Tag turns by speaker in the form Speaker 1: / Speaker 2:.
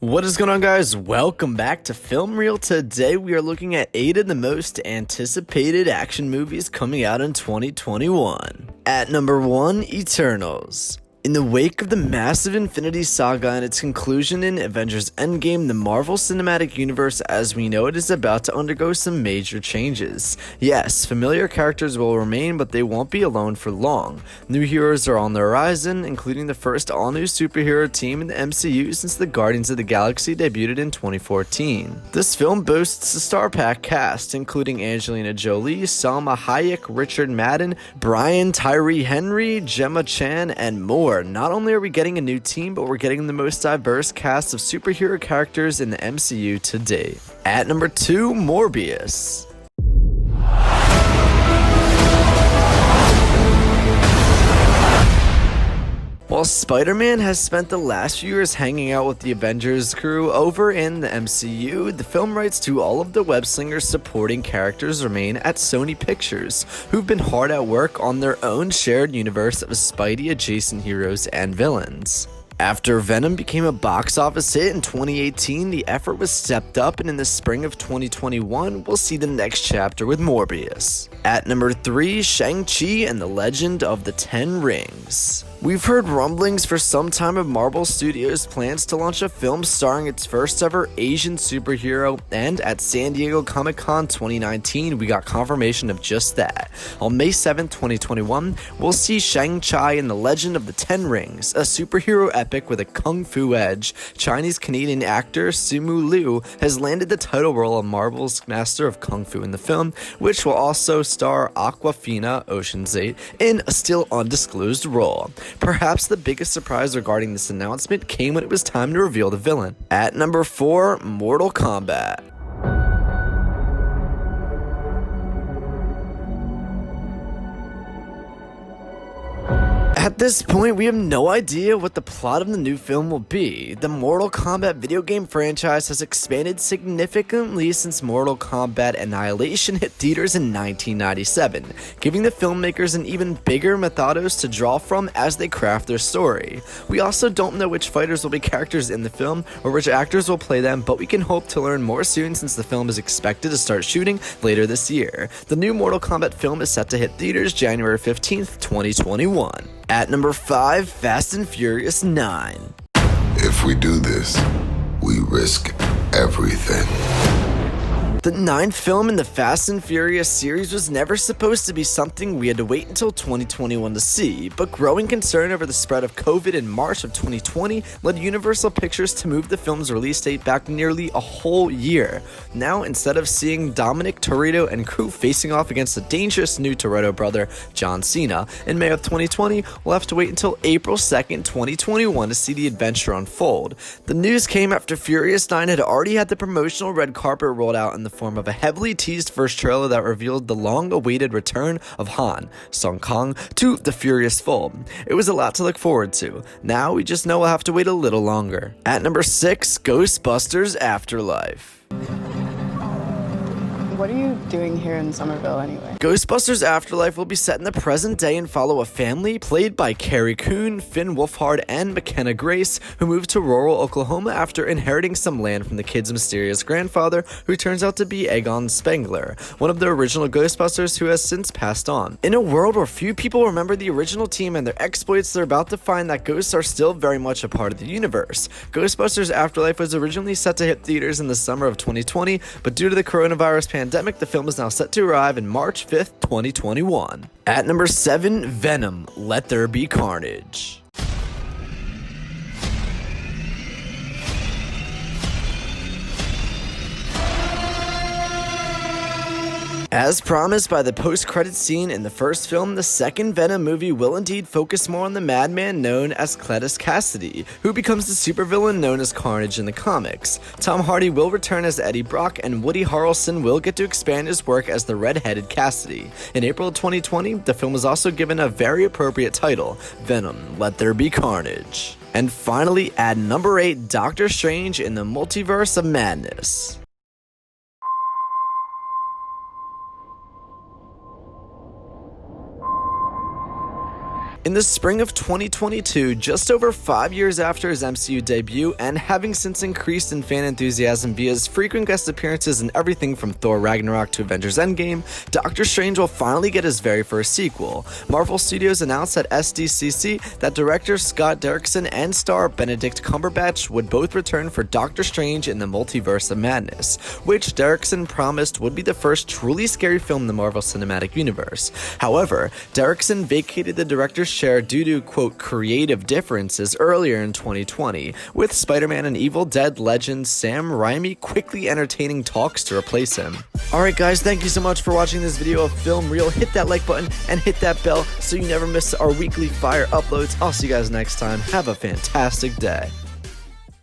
Speaker 1: What is going on, guys? Welcome back to Film Reel. Today we are looking at 8 of the most anticipated action movies coming out in 2021. At number 1, Eternals. In the wake of the massive Infinity Saga and its conclusion in Avengers Endgame, the Marvel Cinematic Universe as we know it is about to undergo some major changes. Yes, familiar characters will remain, but they won't be alone for long. New heroes are on the horizon, including the first all-new superhero team in the MCU since the Guardians of the Galaxy debuted in 2014. This film boasts a star-packed cast, including Angelina Jolie, Salma Hayek, Richard Madden, Brian Tyree Henry, Gemma Chan, and more. Not only are we getting a new team, but we're getting the most diverse cast of superhero characters in the MCU to date. At number 2, Morbius. While Spider-Man has spent the last few years hanging out with the Avengers crew over in the MCU, the film rights to all of the web-slingers supporting characters remain at Sony Pictures, who've been hard at work on their own shared universe of Spidey-adjacent heroes and villains. After Venom became a box office hit in 2018, the effort was stepped up, and in the spring of 2021, we'll see the next chapter with Morbius. At number 3, Shang-Chi and the Legend of the Ten Rings. We've heard rumblings for some time of Marvel Studios' plans to launch a film starring its first ever Asian superhero, and at San Diego Comic-Con 2019, we got confirmation of just that. On May 7, 2021, we'll see Shang-Chi and the Legend of the Ten Rings, a superhero epic with a kung fu edge. Chinese-Canadian actor Simu Liu has landed the title role of Marvel's Master of Kung Fu in the film, which will also star Awkwafina, Ocean's 8, in a still undisclosed role. Perhaps the biggest surprise regarding this announcement came when it was time to reveal the villain. At number 4, Mortal Kombat. At this point, we have no idea what the plot of the new film will be. The Mortal Kombat video game franchise has expanded significantly since Mortal Kombat Annihilation hit theaters in 1997, giving the filmmakers an even bigger mythos to draw from as they craft their story. We also don't know which fighters will be characters in the film or which actors will play them, but we can hope to learn more soon since the film is expected to start shooting later this year. The new Mortal Kombat film is set to hit theaters January 15th, 2021. At number 5, Fast and Furious 9.
Speaker 2: If we do this, we risk everything.
Speaker 1: The 9th film in the Fast and Furious series was never supposed to be something we had to wait until 2021 to see, but growing concern over the spread of COVID in March of 2020 led Universal Pictures to move the film's release date back nearly a whole year. Now, instead of seeing Dominic Toretto and crew facing off against the dangerous new Toretto brother, John Cena, in May of 2020, we'll have to wait until April 2nd, 2021 to see the adventure unfold. The news came after Furious 9 had already had the promotional red carpet rolled out in the form of a heavily teased first trailer that revealed the long-awaited return of Han, Sung Kang, to the Furious fold. It was a lot to look forward to. Now we just know we'll have to wait a little longer. At number 6, Ghostbusters Afterlife.
Speaker 3: What are you doing here in Somerville anyway?
Speaker 1: Ghostbusters Afterlife will be set in the present day and follow a family played by Carrie Coon, Finn Wolfhard, and McKenna Grace, who moved to rural Oklahoma after inheriting some land from the kids' mysterious grandfather, who turns out to be Egon Spengler, one of the original Ghostbusters who has since passed on. In a world where few people remember the original team and their exploits, they're about to find that ghosts are still very much a part of the universe. Ghostbusters Afterlife was originally set to hit theaters in the summer of 2020, but due to the coronavirus pandemic, the film is now set to arrive in March 5th, 2021. At number 7, Venom, Let There Be Carnage. As promised by the post-credit scene in the first film, the second Venom movie will indeed focus more on the madman known as Cletus Cassidy, who becomes the supervillain known as Carnage in the comics. Tom Hardy will return as Eddie Brock, and Woody Harrelson will get to expand his work as the red-headed Cassidy. In April 2020, the film was also given a very appropriate title, Venom, Let There Be Carnage. And finally, at number 8, Doctor Strange in the Multiverse of Madness. In the spring of 2022, just over 5 years after his MCU debut, and having since increased in fan enthusiasm via his frequent guest appearances in everything from Thor Ragnarok to Avengers Endgame, Doctor Strange will finally get his very first sequel. Marvel Studios announced at SDCC that director Scott Derrickson and star Benedict Cumberbatch would both return for Doctor Strange in the Multiverse of Madness, which Derrickson promised would be the first truly scary film in the Marvel Cinematic Universe. However, Derrickson vacated the director's chair due to, quote, creative differences earlier in 2020, with Spider-Man and Evil Dead legend Sam Raimi quickly entertaining talks to replace him. Alright guys, thank you so much for watching this video of Film Reel. Hit that like button and hit that bell so you never miss our weekly fire uploads. I'll see you guys next time. Have a fantastic day.